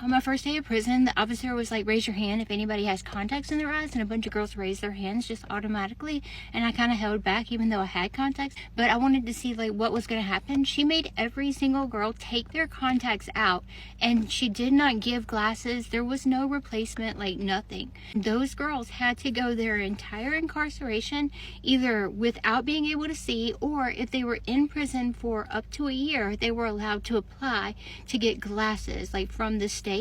On my first day of prison, the officer was like, raise your hand if anybody has contacts in their eyes, and a bunch of girls raised their hands just automatically, and I kind of held back even though I had contacts, but I wanted to see like what was going to happen. She made every single girl take their contacts out, and she did not give glasses. There was no replacement, like nothing. Those girls had to go their entire incarceration either without being able to see, or if they were in prison for up to a year, they were allowed to apply to get glasses, like from the state.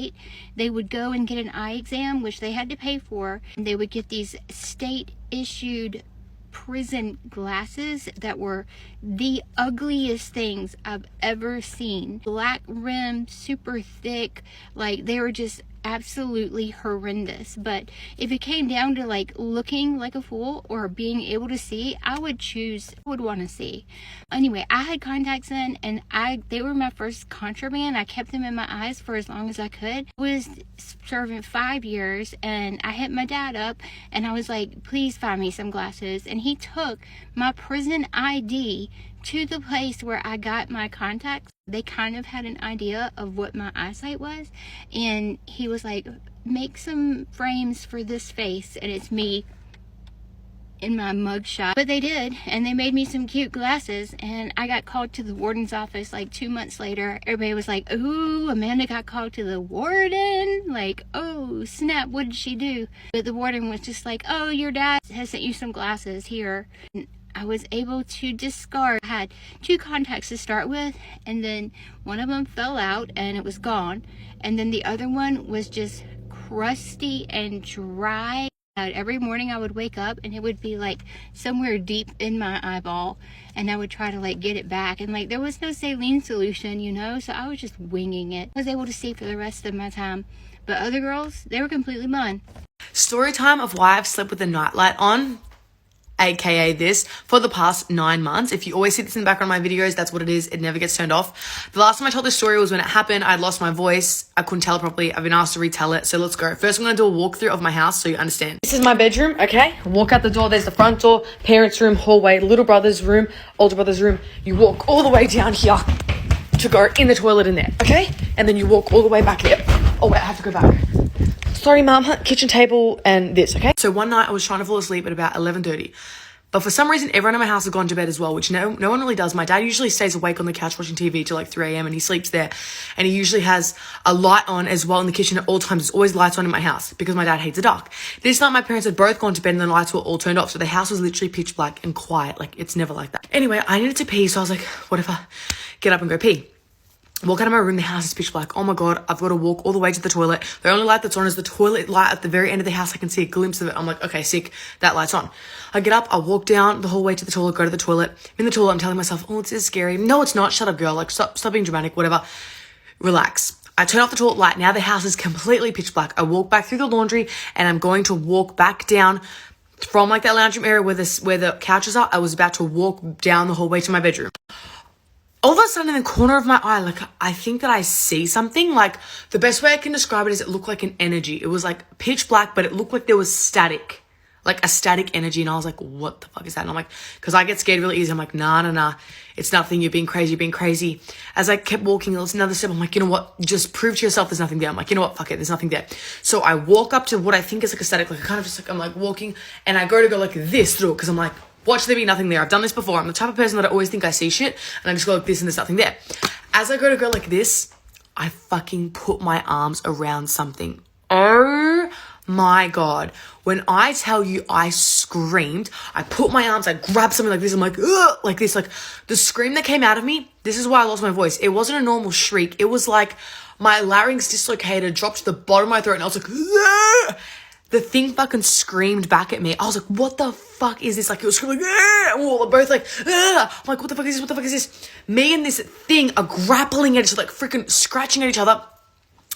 They would go and get an eye exam, which they had to pay for, and they would get these state issued prison glasses that were the ugliest things I've ever seen. Black rim, super thick, like they were just absolutely horrendous. But if it came down to like looking like a fool or being able to see, I would want to see. Anyway, I had contacts in, and they were my first contraband. I kept them in my eyes for as long as I could. I was serving 5 years, and I hit my dad up and I was like, please find me some glasses. And he took my prison ID to the place where I got my contacts. They kind of had an idea of what my eyesight was, and he was like, make some frames for this face, and it's me in my mugshot. But they did, and they made me some cute glasses, and I got called to the warden's office like 2 months later. Everybody was like, ooh, Amanda got called to the warden, like, oh snap, what did she do? But the warden was just like, oh, your dad has sent you some glasses here. And I was able to discard. I had 2 contacts to start with, and then one of them fell out and it was gone, and then the other one was just crusty and dry. Every morning I would wake up and it would be like somewhere deep in my eyeball, and I would try to like get it back, and like there was no saline solution, you know, so I was just winging it. I was able to see for the rest of my time, but other girls, they were completely blind. Story time of why I've slept with the nightlight on, aka this, for the past 9 months. If you always see this in the background of my videos, that's what it is. It never gets turned off. The last time I told this story was when it happened. I'd lost my voice. I couldn't tell it properly. I've been asked to retell it, so let's go. First, I'm going to do a walkthrough of my house so you understand. This is my bedroom, okay? Walk out the door. There's the front door, parents' room, hallway, little brother's room, older brother's room. You walk all the way down here to go in the toilet in there, okay? And then you walk all the way back there. Oh, wait, I have to go back. Sorry, mum. Kitchen table and this, okay? So one night I was trying to fall asleep at about 11:30. But for some reason, everyone in my house has gone to bed as well, which no one really does. My dad usually stays awake on the couch watching TV till like 3 a.m. and he sleeps there. And he usually has a light on as well in the kitchen at all times. There's always lights on in my house because my dad hates the dark. This night, my parents had both gone to bed and the lights were all turned off. So the house was literally pitch black and quiet. Like, it's never like that. Anyway, I needed to pee. So I was like, what if I get up and go pee? Walk out of my room, the house is pitch black. Oh my God, I've got to walk all the way to the toilet. The only light that's on is the toilet light at the very end of the house. I can see a glimpse of it. I'm like, okay, sick, that light's on. I get up, I walk down the whole way to the toilet, go to the toilet. In the toilet, I'm telling myself, oh, this is scary. No, it's not. Shut up, girl. Like, stop being dramatic, whatever. Relax. I turn off the toilet light. Now the house is completely pitch black. I walk back through the laundry, and I'm going to walk back down from like that lounge room area where the couches are. I was about to walk down the hallway to my bedroom. All of a sudden in the corner of my eye, like, I think that I see something. Like, the best way I can describe it is it looked like an energy. It was like pitch black, but it looked like there was static, like a static energy. And I was like, what the fuck is that? And I'm like, because I get scared really easy. I'm like, nah, it's nothing. You're being crazy. As I kept walking, it's another step. I'm like, you know what? Just prove to yourself there's nothing there. I'm like, you know what? Fuck it. There's nothing there. So I walk up to what I think is like a static, like kind of just like, I'm like walking, and I go like this through it because I'm like, watch there be nothing there. I've done this before. I'm the type of person that I always think I see shit, and I just go like this and there's nothing there. As I go like this, I fucking put my arms around something. Oh my God. When I tell you I screamed, I put my arms, I grabbed something like this. I'm like, ugh, like this, like the scream that came out of me. This is why I lost my voice. It wasn't a normal shriek. It was like my larynx dislocated, dropped to the bottom of my throat, and I was like, ugh. The thing fucking screamed back at me. I was like, what the fuck is this? Like, it was screaming, and we were both like, I'm like, what the fuck is this? What the fuck is this? Me and this thing are grappling at each other, like freaking scratching at each other.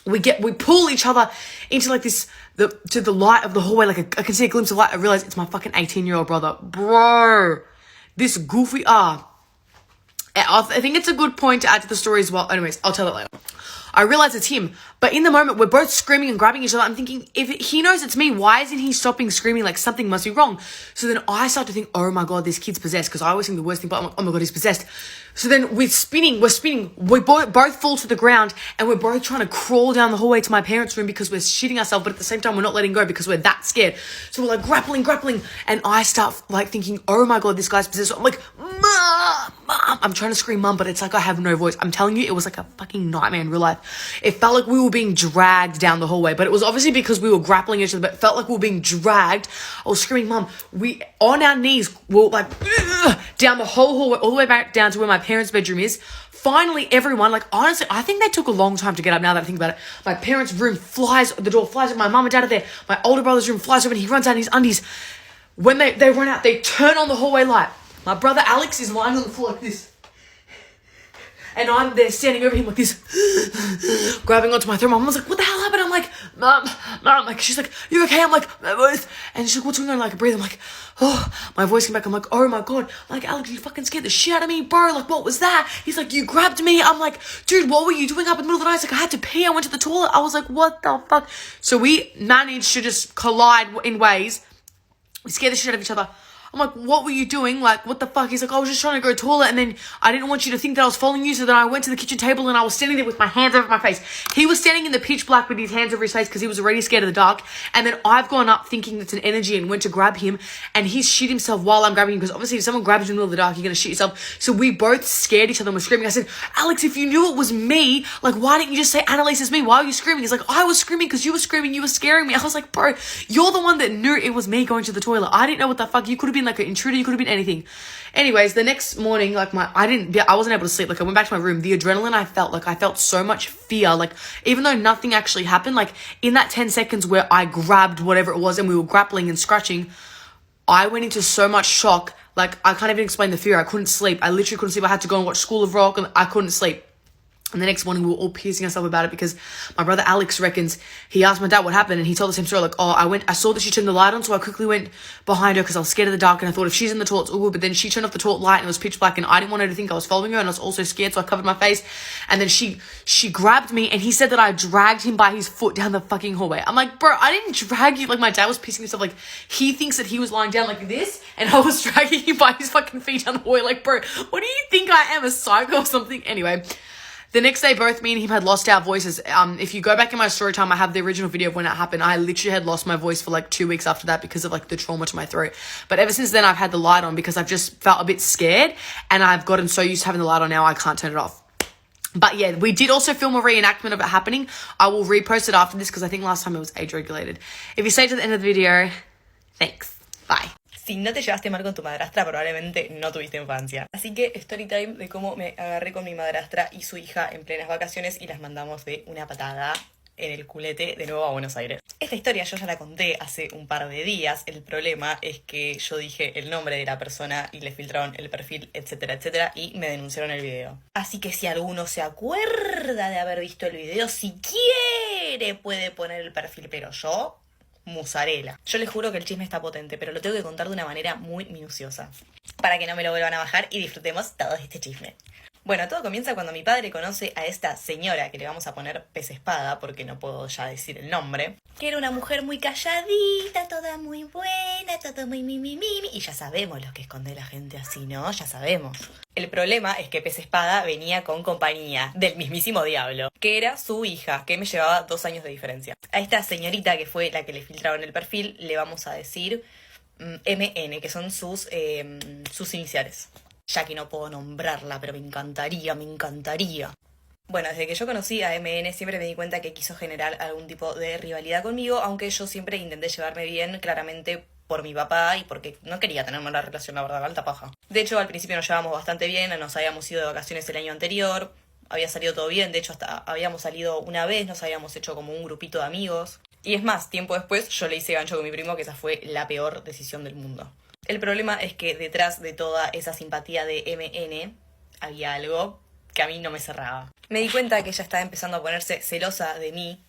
We pull each other into like this, to the light of the hallway. Like I can see a glimpse of light. I realize it's my fucking 18-year-old brother. Bro, this goofy, I think it's a good point to add to the story as well. Anyways, I'll tell it later. I realize it's him. But in the moment, we're both screaming and grabbing each other. I'm thinking, if he knows it's me, why isn't he stopping screaming? Like, something must be wrong. So then I start to think, oh my God, this kid's possessed. Because I always think the worst thing, but I'm like, oh my God, he's possessed. So then we're spinning. We both fall to the ground, and we're both trying to crawl down the hallway to my parents' room because we're shitting ourselves, but at the same time, we're not letting go because we're that scared. So we're like grappling, and I start like thinking, oh my God, this guy's possessed. I'm like, Mom. I'm trying to scream mum, but it's like I have no voice. I'm telling you, it was like a fucking nightmare in real life. It felt like we were being dragged down the hallway, but it was obviously because we were grappling each other, but it felt like we were being dragged. I was screaming mum. We, on our knees, were like, down the whole hallway, all the way back down to where my parents' bedroom is. Finally, everyone, like, honestly, I think they took a long time to get up now that I think about it. My parents' room the door flies open, my mum and dad are there. My older brother's room flies open, he runs out in his undies. When they run out, they turn on the hallway light. My brother Alex is lying on the floor like this. And I'm there standing over him like this, grabbing onto my throat. My mom's like, what the hell happened? I'm like, Mom. Like, she's like, you okay? I'm like, my voice. And she's like, what's going on? Like, I breathe. I'm like, oh, my voice came back. I'm like, oh my God. I'm like, Alex, you fucking scared the shit out of me, bro. Like, what was that? He's like, you grabbed me. I'm like, dude, what were you doing up in the middle of the night? He's like, I had to pee. I went to the toilet. I was like, what the fuck? So we managed to just collide in ways. We scared the shit out of each other. I'm like, what were you doing? Like, what the fuck? He's like, I was just trying to go to the toilet, and then I didn't want you to think that I was following you, so then I went to the kitchen table and I was standing there with my hands over my face. He was standing in the pitch black with his hands over his face because he was already scared of the dark, and then I've gone up thinking it's an energy and went to grab him, and he's shit himself while I'm grabbing him, because obviously if someone grabs you in the middle of the dark, you're gonna shit yourself. So we both scared each other and we're screaming. I said, Alex, if you knew it was me, like, why didn't you just say, Annalise, it's me? Why are you screaming? He's like, I was screaming because you were screaming, you were scaring me. I was like, bro, you're the one that knew it was me going to the toilet. I didn't know what the fuck. You could have been like an intruder, you could have been anything. Anyways, the next morning, like, I wasn't able to sleep. Like, I went back to my room. The adrenaline I felt so much fear. Like, even though nothing actually happened, like, in that 10 seconds where I grabbed whatever it was and we were grappling and scratching, I went into so much shock. Like, I can't even explain the fear. I couldn't sleep. I literally couldn't sleep. I had to go and watch School of Rock, and I couldn't sleep. And the next morning, we were all piercing ourselves about it because my brother Alex reckons, he asked my dad what happened, and he told the same story. Like, oh, I saw that she turned the light on, so I quickly went behind her because I was scared of the dark, and I thought if she's in the toilet, it's all good. But then she turned off the toilet light, and it was pitch black, and I didn't want her to think I was following her, and I was also scared, so I covered my face. And then she grabbed me, and he said that I dragged him by his foot down the fucking hallway. I'm like, bro, I didn't drag you. Like, my dad was pissing himself. Like, he thinks that he was lying down like this, and I was dragging him by his fucking feet down the hallway. Like, bro, what do you think I am, a psycho or something? Anyway, the next day, both me and him had lost our voices. If you go back in my story time, I have the original video of when it happened. I literally had lost my voice for like 2 weeks after that because of like the trauma to my throat. But ever since then, I've had the light on because I've just felt a bit scared, and I've gotten so used to having the light on now, I can't turn it off. But yeah, we did also film a reenactment of it happening. I will repost it after this because I think last time it was age regulated. If you stay to the end of the video, thanks. Bye. Si no te llevaste mal con tu madrastra, probablemente no tuviste infancia. Así que story time de cómo me agarré con mi madrastra y su hija en plenas vacaciones y las mandamos de una patada en el culete de nuevo a Buenos Aires. Esta historia yo ya la conté hace un par de días. El problema es que yo dije el nombre de la persona y le filtraron el perfil, etcétera, etcétera, y me denunciaron el video. Así que si alguno se acuerda de haber visto el video, si quiere puede poner el perfil, pero yo... musarela. Yo les juro que el chisme está potente, pero lo tengo que contar de una manera muy minuciosa, para que no me lo vuelvan a bajar y disfrutemos todo este chisme. Bueno, todo comienza cuando mi padre conoce a esta señora, que le vamos a poner Pez Espada, porque no puedo ya decir el nombre, que era una mujer muy calladita, toda muy buena, todo muy mimi, y ya sabemos lo que esconde la gente así, ¿no? Ya sabemos. El problema es que Pez Espada venía con compañía del mismísimo diablo, que era su hija, que me llevaba 2 años de diferencia. A esta señorita, que fue la que le filtraron el perfil, le vamos a decir MN, que son sus iniciales. Ya que no puedo nombrarla, pero me encantaría. Bueno, desde que yo conocí a MN siempre me di cuenta que quiso generar algún tipo de rivalidad conmigo, aunque yo siempre intenté llevarme bien, claramente por mi papá y porque no quería tener mala relación, la verdad, alta paja. De hecho, al principio nos llevamos bastante bien, nos habíamos ido de vacaciones el año anterior, había salido todo bien, de hecho hasta habíamos salido una vez, nos habíamos hecho como un grupito de amigos. Y es más, tiempo después yo le hice gancho con mi primo, que esa fue la peor decisión del mundo. El problema es que detrás de toda esa simpatía de MN había algo que a mí no me cerraba. Me di cuenta que ella estaba empezando a ponerse celosa de mí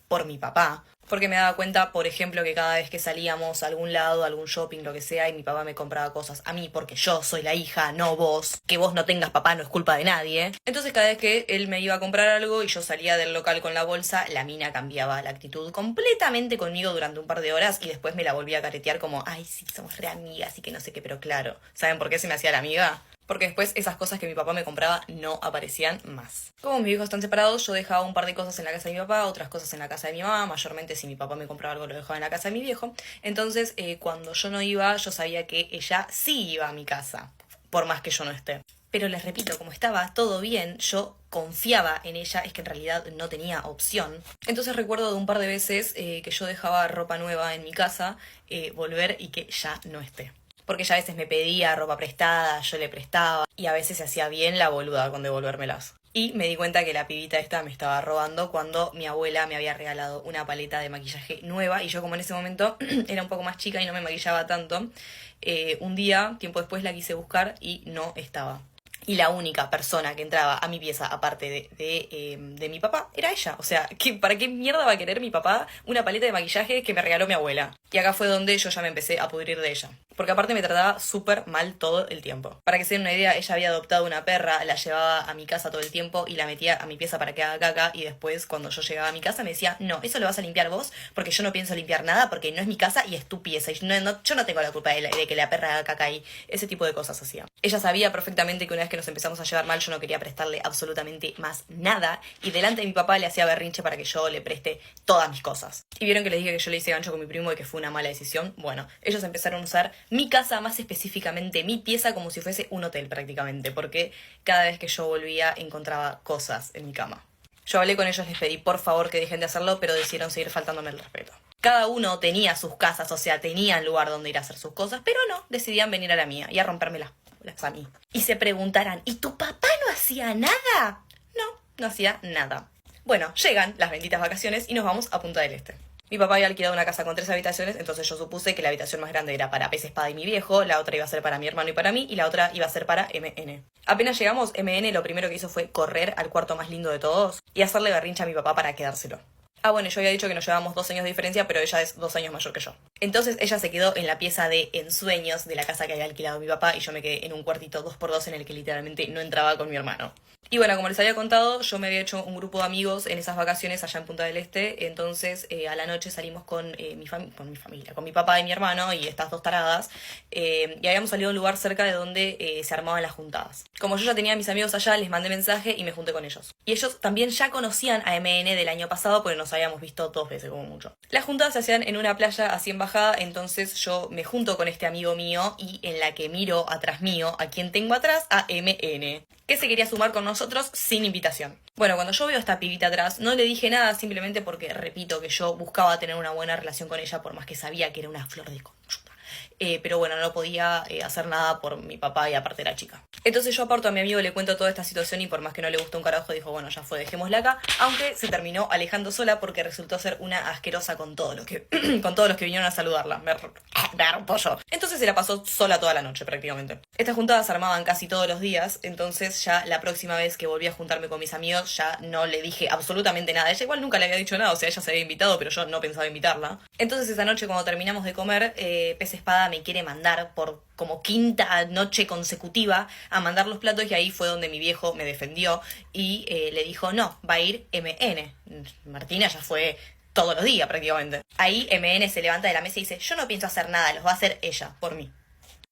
por mi papá, Porque me daba cuenta, por ejemplo, que cada vez que salíamos a algún lado, a algún shopping, lo que sea, y mi papá me compraba cosas a mí, porque yo soy la hija, no vos. Que vos no tengas papá no es culpa de nadie. Entonces cada vez que él me iba a comprar algo y yo salía del local con la bolsa, la mina cambiaba la actitud completamente conmigo durante un par de horas y después me la volvía a caretear como, ay, sí, somos re amigas y que no sé qué, pero claro. ¿Saben por qué se me hacía la amiga? Porque después esas cosas que mi papá me compraba no aparecían más. Como mis viejos están separados, yo dejaba un par de cosas en la casa de mi papá, otras cosas en la casa de mi mamá. Mayormente si mi papá me compraba algo lo dejaba en la casa de mi viejo. Entonces cuando yo no iba, yo sabía que ella sí iba a mi casa, por más que yo no esté. Pero les repito, como estaba todo bien, yo confiaba en ella, es que en realidad no tenía opción. Entonces recuerdo de un par de veces que yo dejaba ropa nueva en mi casa, volver y que ya no esté. Porque ella a veces me pedía ropa prestada, yo le prestaba, y a veces se hacía bien la boluda con devolvérmelas. Y me di cuenta que la pibita esta me estaba robando cuando mi abuela me había regalado una paleta de maquillaje nueva, y yo como en ese momento era un poco más chica y no me maquillaba tanto, un día, tiempo después la quise buscar y no estaba. Y la única persona que entraba a mi pieza, aparte de mi papá, era ella. O sea, ¿para qué mierda va a querer mi papá una paleta de maquillaje que me regaló mi abuela? Y acá fue donde yo ya me empecé a pudrir de ella. Porque aparte me trataba súper mal todo el tiempo. Para que se den una idea, ella había adoptado una perra, la llevaba a mi casa todo el tiempo y la metía a mi pieza para que haga caca. Y después, cuando yo llegaba a mi casa, me decía, no, eso lo vas a limpiar vos, porque yo no pienso limpiar nada, porque no es mi casa y es tu pieza. Y yo no tengo la culpa de que la perra haga caca ahí. Ese tipo de cosas hacía. Ella sabía perfectamente que una vez que nos empezamos a llevar mal, yo no quería prestarle absolutamente más nada. Y delante de mi papá le hacía berrinche para que yo le preste todas mis cosas. Y vieron que les dije que yo le hice gancho con mi primo y que fue una mala decisión. Bueno, ellos empezaron a usar mi casa, más específicamente mi pieza, como si fuese un hotel prácticamente, porque cada vez que yo volvía encontraba cosas en mi cama. Yo hablé con ellos, les pedí por favor que dejen de hacerlo, pero decidieron seguir faltándome el respeto. Cada uno tenía sus casas, o sea, tenían lugar donde ir a hacer sus cosas, pero no, decidían venir a la mía y a romperme las a mí. Y se preguntarán, ¿y tu papá no hacía nada? No, no hacía nada. Bueno, llegan las benditas vacaciones y nos vamos a Punta del Este. Mi papá había alquilado una casa con 3 habitaciones, entonces yo supuse que la habitación más grande era para Pez Espada y mi viejo, la otra iba a ser para mi hermano y para mí, y la otra iba a ser para MN. Apenas llegamos, MN lo primero que hizo fue correr al cuarto más lindo de todos y hacerle berrincha a mi papá para quedárselo. Ah, bueno, yo había dicho que nos llevábamos 2 años de diferencia, pero ella es 2 años mayor que yo. Entonces ella se quedó en la pieza de ensueños de la casa que había alquilado mi papá y yo me quedé en un cuartito 2x2 en el que literalmente no entraba con mi hermano. Y bueno, como les había contado, yo me había hecho un grupo de amigos en esas vacaciones allá en Punta del Este. Entonces a la noche salimos con mi familia, con mi papá y mi hermano y estas 2 taradas. Y habíamos salido a un lugar cerca de donde se armaban las juntadas. Como yo ya tenía a mis amigos allá, les mandé mensaje y me junté con ellos. Y ellos también ya conocían a MN del año pasado porque nos habíamos visto 2 veces como mucho. Las juntadas se hacían en una playa así en bajada, entonces yo me junto con este amigo mío y en la que miro atrás mío, ¿a quién tengo atrás? A MN, que se quería sumar con nosotros sin invitación. Bueno, cuando yo veo a esta pibita atrás, no le dije nada simplemente porque, repito, que yo buscaba tener una buena relación con ella por más que sabía que era una flor de conchuda. Pero bueno, no podía hacer nada por mi papá y aparte era chica. Entonces yo aparto a mi amigo, le cuento toda esta situación y por más que no le gustó un carajo, dijo, bueno, ya fue, dejémosla acá. Aunque se terminó alejando sola porque resultó ser una asquerosa con todos los que vinieron a saludarla. Me rompo yo. Entonces se la pasó sola toda la noche prácticamente. Estas juntadas se armaban casi todos los días, entonces ya la próxima vez que volví a juntarme con mis amigos ya no le dije absolutamente nada. Ella igual nunca le había dicho nada, o sea, ella se había invitado, pero yo no pensaba invitarla. Entonces esa noche cuando terminamos de comer, Pez Espada me quiere mandar por como 5ª noche consecutiva a mandar los platos y ahí fue donde mi viejo me defendió y le dijo, no, va a ir MN. Martina ya fue todos los días prácticamente. Ahí MN se levanta de la mesa y dice, yo no pienso hacer nada, los va a hacer ella, por mí.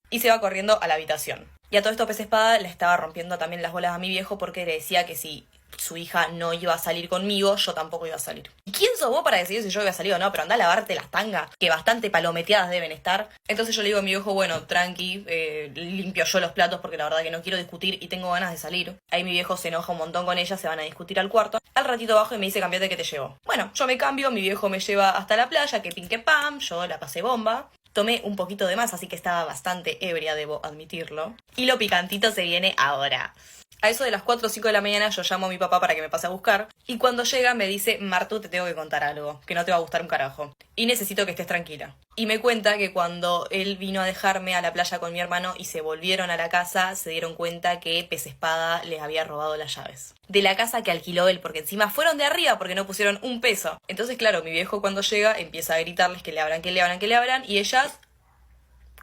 Y se va corriendo a la habitación. Y a todo esto Pez Espada le estaba rompiendo también las bolas a mi viejo porque le decía que si su hija no iba a salir conmigo, yo tampoco iba a salir. ¿Y quién sos vos para decidir si yo iba a salir o no? Pero anda a lavarte las tangas, que bastante palometeadas deben estar. Entonces yo le digo a mi viejo, bueno, tranqui, limpio yo los platos porque la verdad que no quiero discutir y tengo ganas de salir. Ahí mi viejo se enoja un montón con ella, se van a discutir al cuarto. Al ratito bajo y me dice, cambiate que te llevo. Bueno, yo me cambio, mi viejo me lleva hasta la playa, que pin que pam, yo la pasé bomba. Tomé un poquito de más, así que estaba bastante ebria, debo admitirlo. Y lo picantito se viene ahora. A eso de las 4 o 5 de la mañana yo llamo a mi papá para que me pase a buscar. Y cuando llega me dice, Martu, te tengo que contar algo, que no te va a gustar un carajo. y necesito que estés tranquila. Y me cuenta que cuando él vino a dejarme a la playa con mi hermano y se volvieron a la casa, se dieron cuenta que Pez Espada les había robado las llaves de la casa que alquiló él, porque encima fueron de arriba porque no pusieron un peso. Entonces, claro, mi viejo cuando llega empieza a gritarles que le abran, que le abran, que le abran, y ellas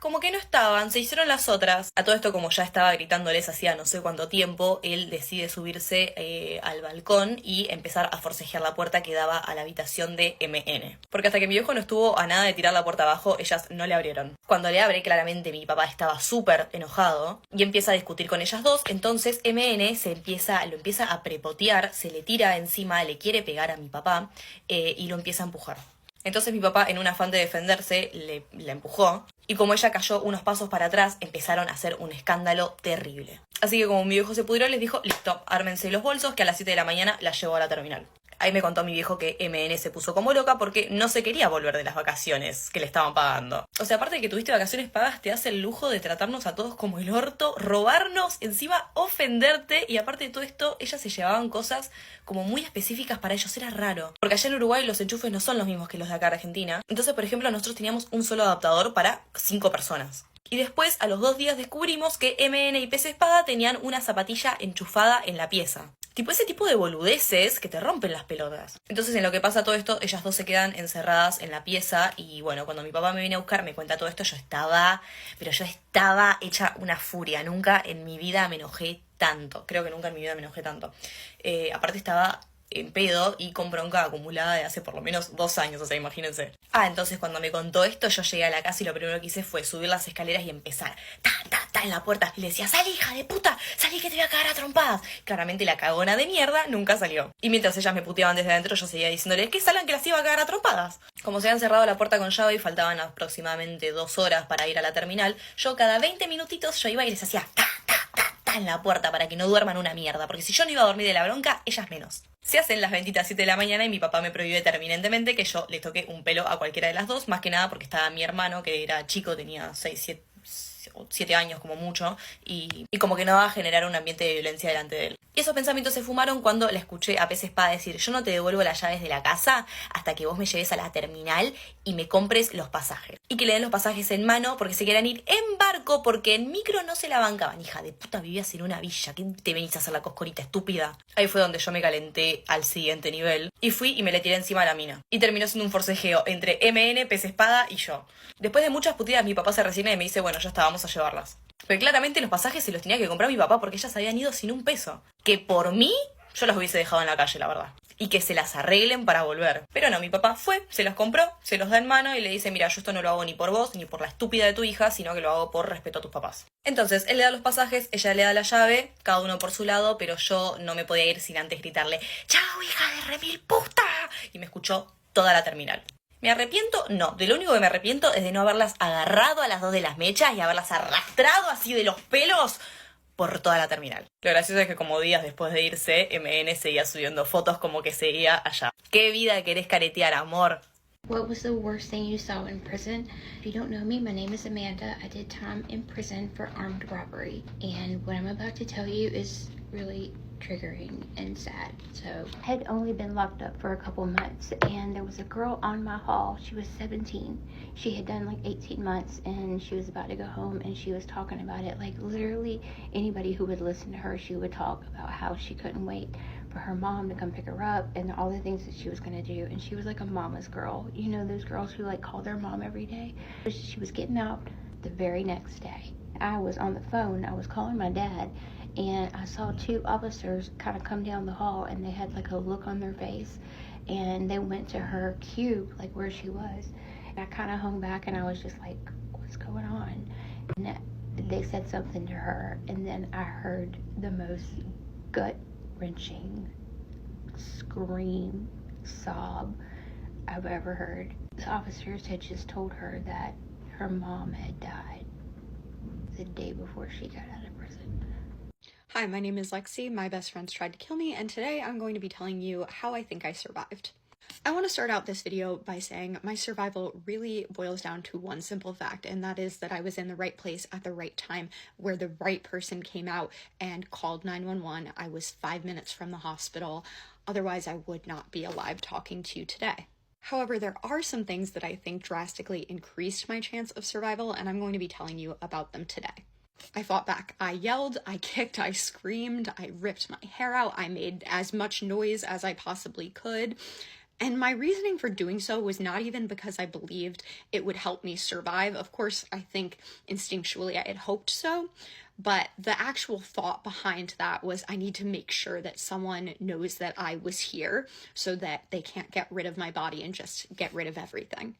como que no estaban, se hicieron las otras. A todo esto, como ya estaba gritándoles hacía no sé cuánto tiempo, él decide subirse al balcón y empezar a forcejear la puerta que daba a la habitación de MN. Porque hasta que mi viejo no estuvo a nada de tirar la puerta abajo, ellas no le abrieron. Cuando le abre, claramente mi papá estaba súper enojado y empieza a discutir con ellas dos. Entonces MN lo empieza a prepotear, se le tira encima, le quiere pegar a mi papá y lo empieza a empujar. Entonces mi papá, en un afán de defenderse, la empujó. Y como ella cayó unos pasos para atrás, empezaron a hacer un escándalo terrible. Así que como mi viejo se pudrió, les dijo, listo, ármense los bolsos, que a las 7 de la mañana la llevo a la terminal. Ahí me contó mi viejo que MN se puso como loca porque no se quería volver de las vacaciones que le estaban pagando. O sea, aparte de que tuviste vacaciones pagas, te hace el lujo de tratarnos a todos como el orto, robarnos, encima ofenderte, y aparte de todo esto, ellas se llevaban cosas como muy específicas para ellos, era raro. Porque allá en Uruguay los enchufes no son los mismos que los de acá en Argentina. Entonces, por ejemplo, nosotros teníamos un solo adaptador para 5 personas. Y después, a los 2 días, descubrimos que MN y Pez Espada tenían una zapatilla enchufada en la pieza. Tipo ese tipo de boludeces que te rompen las pelotas. Entonces, en lo que pasa todo esto, ellas dos se quedan encerradas en la pieza. Y bueno, cuando mi papá me viene a buscar, me cuenta todo esto, yo estaba hecha una furia. Nunca en mi vida me enojé tanto. Creo que nunca en mi vida me enojé tanto. Aparte estaba en pedo y con bronca acumulada de hace por lo menos 2 años, o sea, imagínense. Entonces cuando me contó esto, yo llegué a la casa y lo primero que hice fue subir las escaleras y empezar en la puerta. Y le decía, salí, hija de puta, salí que te voy a cagar a trompadas. Claramente la cagona de mierda nunca salió. Y mientras ellas me puteaban desde adentro, yo seguía diciéndole que salgan, que las iba a cagar a trompadas. Como se habían cerrado la puerta con llave y faltaban aproximadamente 2 horas para ir a la terminal, yo cada 20 minutitos yo iba y les hacía en la puerta para que no duerman una mierda, porque si yo no iba a dormir de la bronca, ellas menos. Se hacen las 27 de la mañana y mi papá me prohíbe terminantemente que yo le toque un pelo a cualquiera de las dos, más que nada porque estaba mi hermano, que era chico, tenía 7 años como mucho, y como que no va a generar un ambiente de violencia delante de él. Y esos pensamientos se fumaron cuando le escuché a Pez Espada decir, yo no te devuelvo las llaves de la casa hasta que vos me lleves a la terminal y me compres los pasajes. Y que le den los pasajes en mano porque se quieran ir en barco porque en micro no se la bancaban. Hija de puta, vivías en una villa, ¿qué te venís a hacer la coscorita, estúpida? Ahí fue donde yo me calenté al siguiente nivel y fui y me le tiré encima a la mina. Y terminó siendo un forcejeo entre MN, Pez Espada y yo. Después de muchas putidas mi papá se resigna y me dice, bueno, ya está, vamos a llevarlas. Pero claramente los pasajes se los tenía que comprar mi papá porque ellas habían ido sin un peso. Que por mí, yo las hubiese dejado en la calle, la verdad. Y que se las arreglen para volver. Pero no, mi papá fue, se los compró, se los da en mano y le dice, mira, yo esto no lo hago ni por vos, ni por la estúpida de tu hija, sino que lo hago por respeto a tus papás. Entonces, él le da los pasajes, ella le da la llave, cada uno por su lado, pero yo no me podía ir sin antes gritarle, ¡chao, hija de remil puta! Y me escuchó toda la terminal. ¿Me arrepiento? No. De lo único que me arrepiento es de no haberlas agarrado a las dos de las mechas y haberlas arrastrado así de los pelos por toda la terminal. Lo gracioso es que como días después de irse, MN seguía subiendo fotos como que seguía allá. ¿Qué vida querés caretear, amor? What was the worst thing you saw in prison? If you don't know me, my name is Amanda. I did time in prison for armed robbery. And what I'm about to tell you is really triggering and sad. So I had only been locked up for a couple months, and there was a girl on my hall. She was 17. She had done like 18 months, and she was about to go home, and she was talking about it. Like literally anybody who would listen to her, she would talk about how she couldn't wait for her mom to come pick her up and all the things that she was going to do. And she was like a mama's girl. You know, those girls who like call their mom every day. She was getting out the very next day. I was on the phone. I was calling my dad, and I saw 2 officers kind of come down the hall, and they had like a look on their face, and they went to her cube, like where she was. And I kind of hung back, and I was just like, what's going on? And they said something to her, and then I heard the most gut-wrenching scream, sob I've ever heard. The officers had just told her that her mom had died the day before she got out of prison. Hi, my name is Lexi. My best friends tried to kill me, and today I'm going to be telling you how I think I survived. I want to start out this video by saying my survival really boils down to one simple fact, and that is that I was in the right place at the right time where the right person came out and called 911. I was 5 minutes from the hospital. Otherwise, I would not be alive talking to you today. However, there are some things that I think drastically increased my chance of survival, and I'm going to be telling you about them today. I fought back. I yelled, I kicked, I screamed, I ripped my hair out, I made as much noise as I possibly could. And my reasoning for doing so was not even because I believed it would help me survive. Of course, I think instinctually I had hoped so, but the actual thought behind that was I need to make sure that someone knows that I was here so that they can't get rid of my body and just get rid of everything.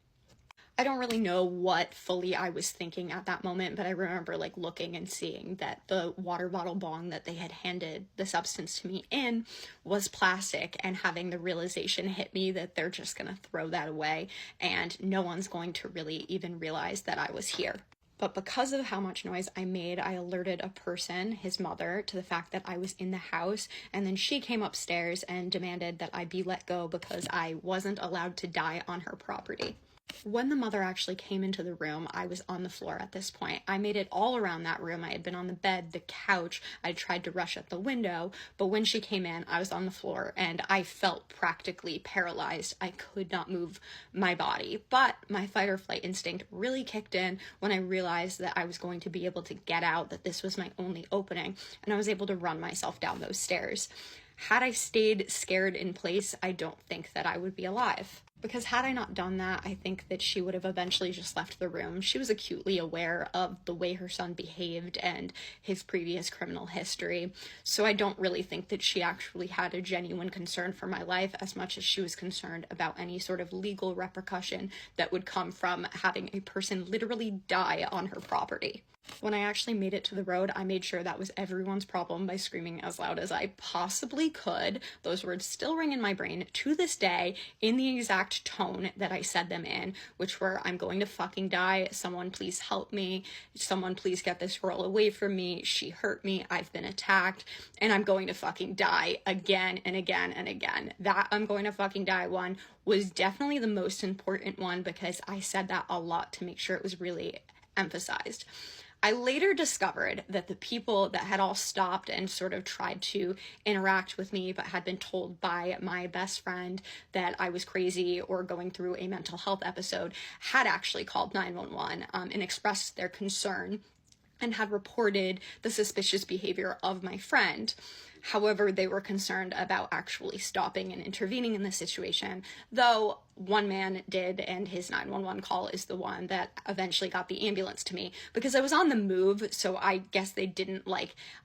I don't really know what fully I was thinking at that moment, but I remember like looking and seeing that the water bottle bong that they had handed the substance to me in was plastic, and having the realization hit me that they're just gonna throw that away and no one's going to really even realize that I was here. But because of how much noise I made, I alerted a person, his mother, to the fact that I was in the house, and then she came upstairs and demanded that I be let go because I wasn't allowed to die on her property. When the mother actually came into the room, I was on the floor at this point. I made it all around that room. I had been on the bed, the couch. I tried to rush at the window, but when she came in, I was on the floor and I felt practically paralyzed. I could not move my body, but my fight or flight instinct really kicked in when I realized that I was going to be able to get out, that this was my only opening, and I was able to run myself down those stairs. Had I stayed scared in place, I don't think that I would be alive. Because had I not done that, I think that she would have eventually just left the room. She was acutely aware of the way her son behaved and his previous criminal history. So I don't really think that she actually had a genuine concern for my life as much as she was concerned about any sort of legal repercussion that would come from having a person literally die on her property. When I actually made it to the road, I made sure that was everyone's problem by screaming as loud as I possibly could. Those words still ring in my brain to this day in the exact tone that I said them in, which were, I'm going to fucking die. Someone please help me. Someone please get this girl away from me. She hurt me. I've been attacked and I'm going to fucking die again and again and again. That I'm going to fucking die one was definitely the most important one because I said that a lot to make sure it was really emphasized. I later discovered that the people that had all stopped and sort of tried to interact with me but had been told by my best friend that I was crazy or going through a mental health episode had actually called 911 and expressed their concern and had reported the suspicious behavior of my friend. However, they were concerned about actually stopping and intervening in the situation, though one man did, and his 911 call is the one that eventually got the ambulance to me because I was on the move, so I guess they didn't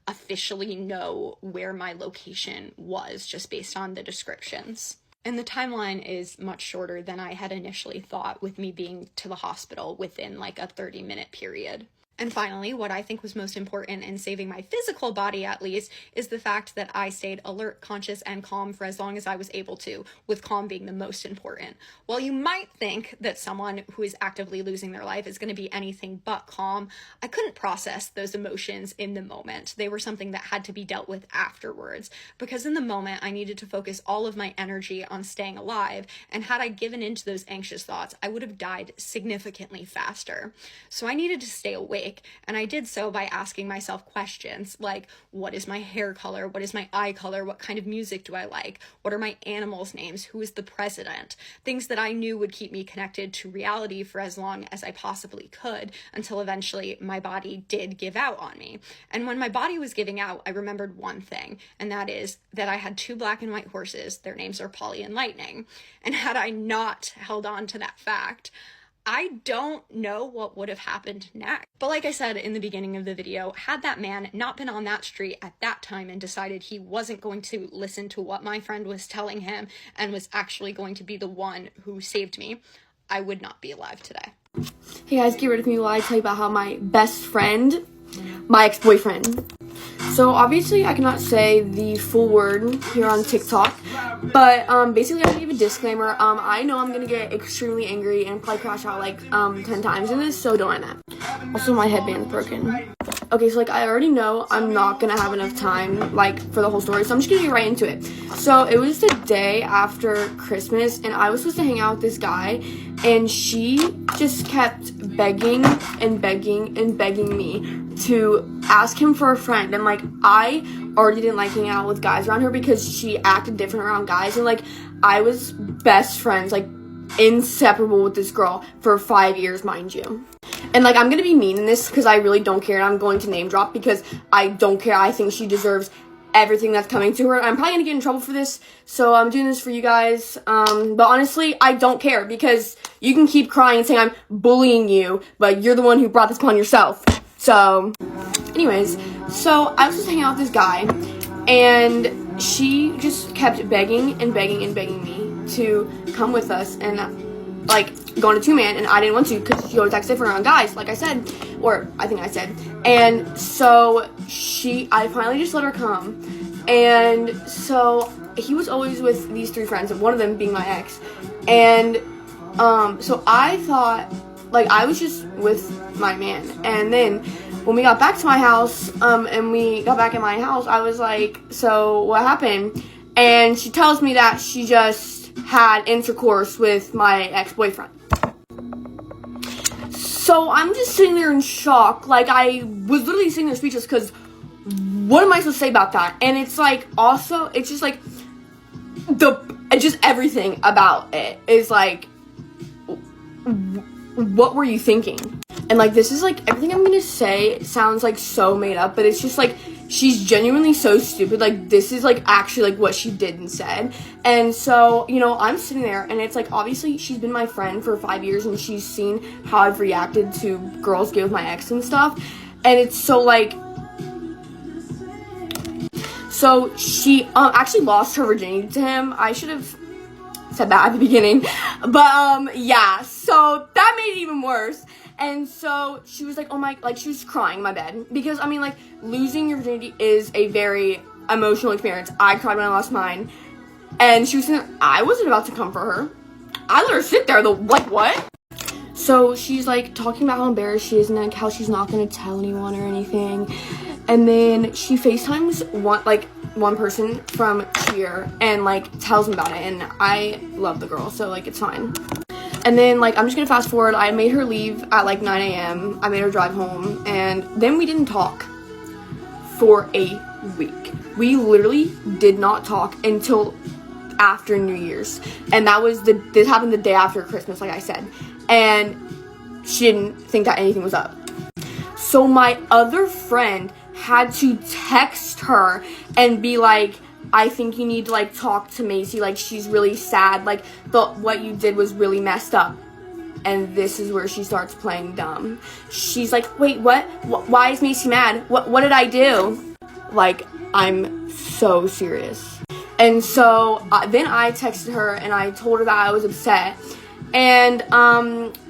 officially know where my location was just based on the descriptions. And the timeline is much shorter than I had initially thought, with me being to the hospital within a 30-minute period. And finally, what I think was most important in saving my physical body, at least, is the fact that I stayed alert, conscious, and calm for as long as I was able to, with calm being the most important. While you might think that someone who is actively losing their life is going to be anything but calm, I couldn't process those emotions in the moment. They were something that had to be dealt with afterwards, because in the moment, I needed to focus all of my energy on staying alive, and had I given into those anxious thoughts, I would have died significantly faster. So I needed to stay awake. And I did so by asking myself questions like, what is my hair color? What is my eye color? What kind of music do I like? What are my animals' names? Who is the president? Things that I knew would keep me connected to reality for as long as I possibly could, until eventually my body did give out on me. And when my body was giving out, I remembered one thing, and that is that I had 2 black and white horses. Their names are Polly and Lightning. And had I not held on to that fact, I don't know what would have happened next. But like I said in the beginning of the video, had that man not been on that street at that time and decided he wasn't going to listen to what my friend was telling him and was actually going to be the one who saved me, I would not be alive today. Hey guys, get rid of me while I tell you about how my best friend, my ex-boyfriend. So obviously I cannot say the full word here on TikTok, but basically I'm gonna give a disclaimer. I know I'm gonna get extremely angry and probably crash out 10 times in this, so don't mind that. Also, my headband's broken. Okay, so I already know I'm not gonna have enough time for the whole story, so I'm just gonna get right into it. So it was the day after Christmas, and I was supposed to hang out with this guy, and she just kept begging and begging and begging me to ask him for a friend. And I already didn't like hanging out with guys around her because she acted different around guys, and I was best friends inseparable with this girl for 5 years, mind you. And like, I'm gonna be mean in this because I really don't care, and I'm going to name drop because I don't care. I think she deserves everything that's coming to her. I'm probably gonna get in trouble for this, so I'm doing this for you guys. But honestly, I don't care because you can keep crying and saying I'm bullying you, but you're the one who brought this upon yourself. So, anyways, so I was just hanging out with this guy, and she just kept begging and begging and begging me to come with us and like go on a 2-man, and I didn't want to because she always acts different around guys, like I said, or I think I said. And so I finally just let her come, and so he was always with these 3 friends, one of them being my ex, and so I thought like I was just with my man. And then when we got back to my house, and we got back in my house, I was like, so what happened? And she tells me that she just had intercourse with my ex-boyfriend. So I'm just sitting there in shock. Like, I was literally sitting there speechless because what am I supposed to say about that? And it's like, also, it's just like, just everything about it is like, what were you thinking? And like, this is like, everything I'm gonna say sounds like so made up, but it's just like, she's genuinely so stupid. Like, this is like actually like what she did and said. And so, you know, I'm sitting there, and it's like, obviously she's been my friend for 5 years, and she's seen how I've reacted to girls get with my ex and stuff. And it's so like, so she actually lost her virginity to him. I should have said that at the beginning, but yeah, so that made it even worse. And so she was like, oh my, like, she was crying in my bed because, I mean, like, losing your virginity is a very emotional experience. I cried when I lost mine, and she was sitting there, I wasn't about to come for her. I let her sit there, like, what? So she's like talking about how embarrassed she is and like how she's not gonna tell anyone or anything. And then she FaceTimes one person from Cheer and like tells them about it, and I love the girl, so like it's fine. And then like, I'm just gonna fast forward, I made her leave at like 9 a.m. I made her drive home, and then we didn't talk for a week. We literally did not talk until after New Year's, and this happened the day after Christmas, like I said, and she didn't think that anything was up. So my other friend had to text her and be like, I think you need to like talk to Macy, like she's really sad, like what you did was really messed up. And this is where she starts playing dumb. She's like, wait, what? Why is Macy mad? What did I do? Like, I'm so serious. And so then I texted her and I told her that I was upset. And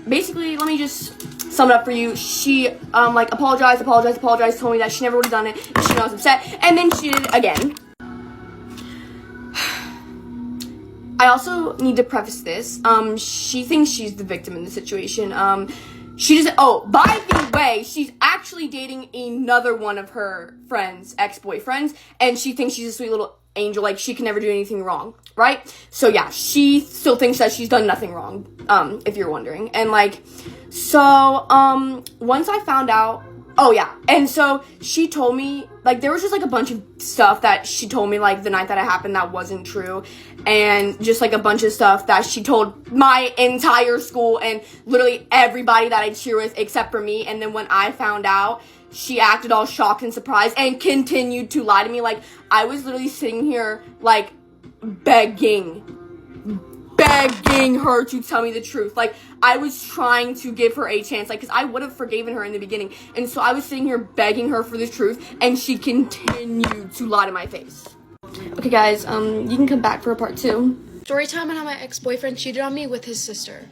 basically, let me just sum it up for you. She like apologized, told me that she never would have done it if she was upset, and then she did it again. I also need to preface this. She thinks she's the victim in the situation. She just, oh, by the way, she's actually dating another one of her friends' ex-boyfriends, and she thinks she's a sweet little angel, like she can never do anything wrong, right? So yeah, she still thinks that she's done nothing wrong, if you're wondering. And like, so, once I found out, oh yeah, and so she told me, like, there was just like a bunch of stuff that she told me like the night that it happened that wasn't true, and just like a bunch of stuff that she told my entire school and literally everybody that I cheer with except for me. And then when I found out, she acted all shocked and surprised and continued to lie to me. Like, I was literally sitting here like begging her to tell me the truth. Like, I was trying to give her a chance, like, because I would have forgiven her in the beginning. And so I was sitting here begging her for the truth, and she continued to lie to my face. Okay, guys, you can come back for a part 2. Story time on how my ex-boyfriend cheated on me with his sister.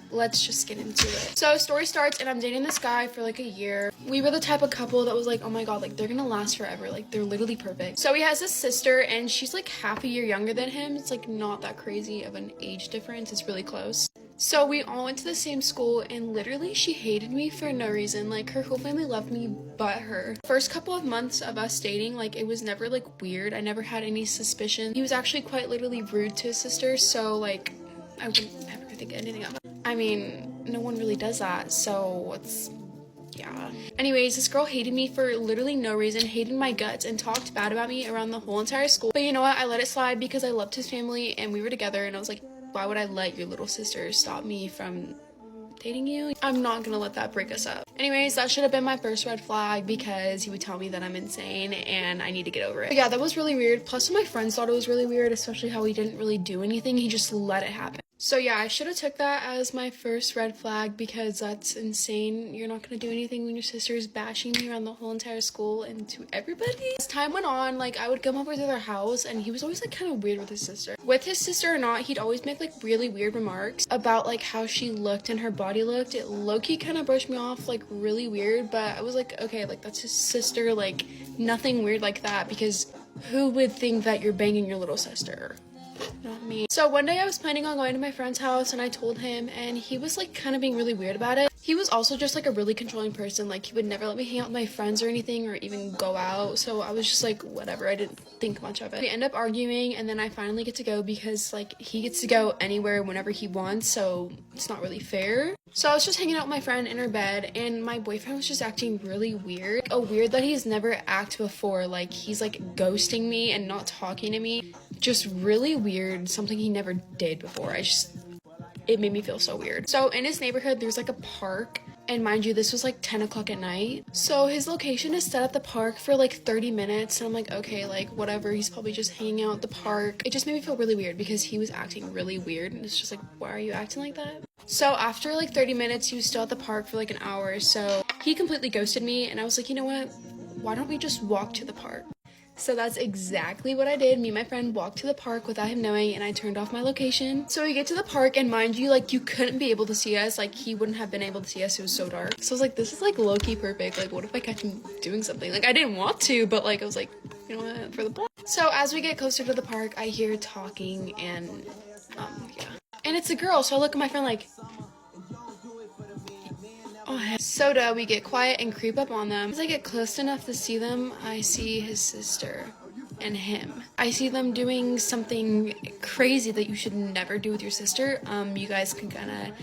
Let's just get into it. So story starts, and I'm dating this guy for like a year. We were the type of couple that was like, oh my god, like they're gonna last forever, like they're literally perfect. So he has this sister, and she's like half a year younger than him. It's like not that crazy of an age difference, it's really close. So we all went to the same school, and literally she hated me for no reason. Like, her whole family loved me but her. First couple of months of us dating, like, it was never like weird. I never had any suspicion. He was actually quite literally rude to his sister, so like I wouldn't ever think anything of it. I mean, no one really does that, so it's, yeah. Anyways, this girl hated me for literally no reason, hated my guts, and talked bad about me around the whole entire school. But you know what? I let it slide because I loved his family and we were together, and I was like, why would I let your little sister stop me from dating you? I'm not gonna let that break us up. Anyways, that should have been my first red flag because he would tell me that I'm insane and I need to get over it. But yeah, that was really weird. Plus, my friends thought it was really weird, especially how he didn't really do anything. He just let it happen. So yeah, I should have took that as my first red flag because that's insane. You're not gonna do anything when your sister is bashing you around the whole entire school and to everybody. As time went on, like, I would come over to their house and he was always like kind of weird with his sister. With his sister or not, he'd always make like really weird remarks about like how she looked and her body looked. It low-key kind of brushed me off like really weird, but I was like, okay, like that's his sister, like nothing weird like that, because who would think that you're banging your little sister? Not me. So one day I was planning on going to my friend's house and I told him, and he was like kind of being really weird about it. He was also just like a really controlling person. Like, he would never let me hang out with my friends or anything or even go out. So I was just like, whatever. I didn't think much of it. We end up arguing and then I finally get to go because like he gets to go anywhere whenever he wants, so it's not really fair. So I was just hanging out with my friend in her bed and my boyfriend was just acting really weird. A weird that he's never acted before. Like, he's like ghosting me and not talking to me. Just really weird. Something he never did before. It made me feel so weird. So in his neighborhood, there's like a park. And mind you, this was like 10 o'clock at night. So his location is set at the park for like 30 minutes. And I'm like, okay, like whatever. He's probably just hanging out at the park. It just made me feel really weird because he was acting really weird. And it's just like, why are you acting like that? So after like 30 minutes, he was still at the park for like an hour. So he completely ghosted me. And I was like, you know what? Why don't we just walk to the park? So that's exactly what I did. Me and my friend walked to the park without him knowing, and I turned off my location. So we get to the park, and mind you, like, you couldn't be able to see us. Like, he wouldn't have been able to see us. It was so dark. So I was like, this is like low-key perfect. Like, what if I catch him doing something? Like, I didn't want to, but like, I was like, you know what, for the plan. So as we get closer to the park, I hear talking, and yeah. And it's a girl, so I look at my friend like, oh, heck. So we get quiet and creep up on them. As I get close enough to see them, I see his sister and him. I see them doing something crazy that you should never do with your sister. You guys can kind of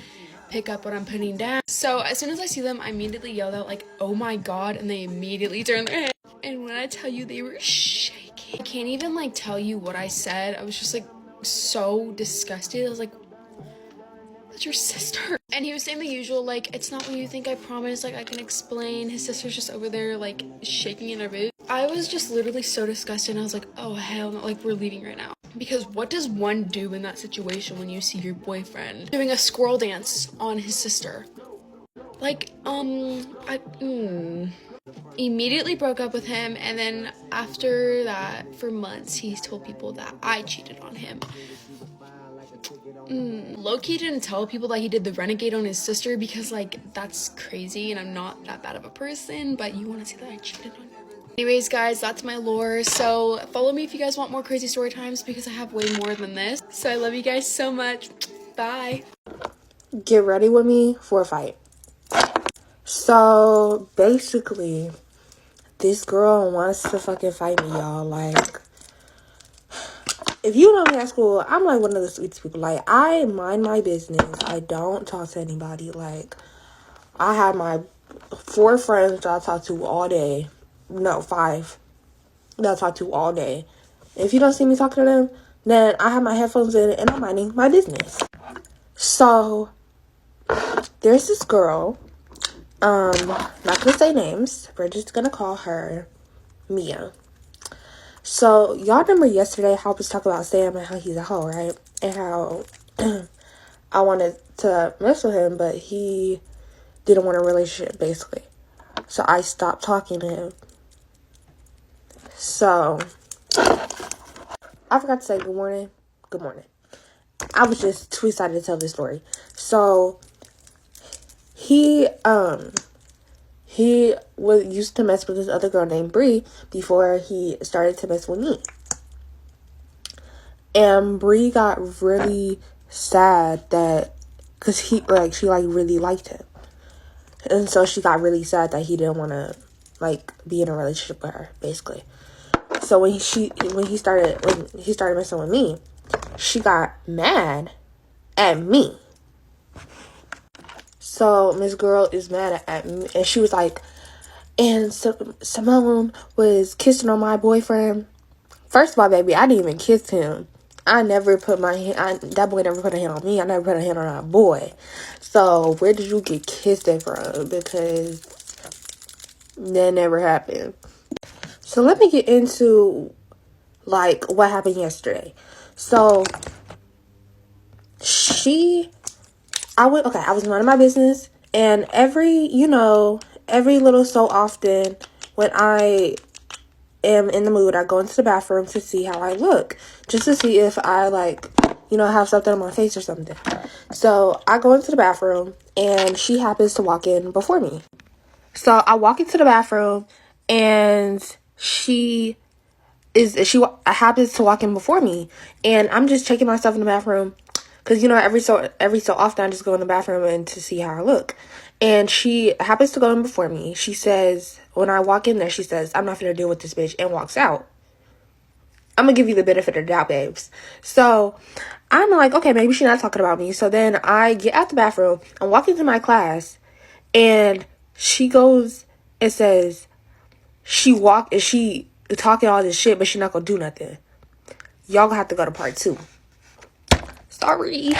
pick up what I'm putting down. So as soon as I see them, I immediately yelled out like, oh my god, and they immediately turn their head. And when I tell you, they were shaking. I can't even like tell you what I said. I was just like so disgusted. I was like, that's your sister. And he was saying the usual, like, it's not what you think, I promise, like, I can explain. His sister's just over there, like, shaking in her boots. I was just literally so disgusted, and I was like, oh, hell no, like, we're leaving right now. Because what does one do in that situation when you see your boyfriend doing a squirrel dance on his sister? Like, immediately broke up with him, and then after that, for months, he's told people that I cheated on him. Low-key didn't tell people that he did the renegade on his sister because, like, that's crazy and I'm not that bad of a person, but you want to see that I cheated on her. Anyways, guys, that's my lore. So follow me if you guys want more crazy story times because I have way more than this. So I love you guys so much. Bye. Get ready with me for a fight. So basically, this girl wants to fucking fight me, y'all. Like, if you know me at school, I'm like one of the sweetest people. Like, I mind my business. I don't talk to anybody. Like, I have my 4 friends that I talk to all day. No, 5 that I talk to all day. If you don't see me talking to them, then I have my headphones in and I'm minding my business. So, there's this girl. Not gonna say names. We're just gonna call her Mia. So, y'all remember yesterday how I was talking about Sam and how he's a hoe, right? And how I wanted to mess with him, but he didn't want a relationship, basically. So, I stopped talking to him. So, I forgot to say good morning. Good morning. I was just too excited to tell this story. So, he used to mess with this other girl named Bree before he started to mess with me. And Bree got really sad because she really liked him. And so she got really sad that he didn't want to, like, be in a relationship with her, basically. So when he started messing with me, she got mad at me. So Miss Girl is mad at me, and she was like, and Simone was kissing on my boyfriend. First of all, baby, I didn't even kiss him. I never put my hand, that boy never put a hand on me. I never put a hand on that boy. So where did you get kissed at from? Because that never happened. So let me get into like what happened yesterday. So I was minding my business, and every little so often when I am in the mood, I go into the bathroom to see how I look, just to see if I have something on my face or something. So I go into the bathroom, and she happens to walk in before me. So I walk into the bathroom, and she happens to walk in before me, and I'm just checking myself in the bathroom, because every so often I just go in the bathroom and to see how I look. And she happens to go in before me. She says, when I walk in there, she says, "I'm not gonna deal with this bitch," and walks out. I'm gonna give you the benefit of the doubt, babes. So I'm like, okay, maybe she's not talking about me. So then I get out the bathroom, I'm walking to my class, and she goes and says, she talking all this shit, but she not gonna do nothing. Y'all gonna have to go to part 2. Sorry.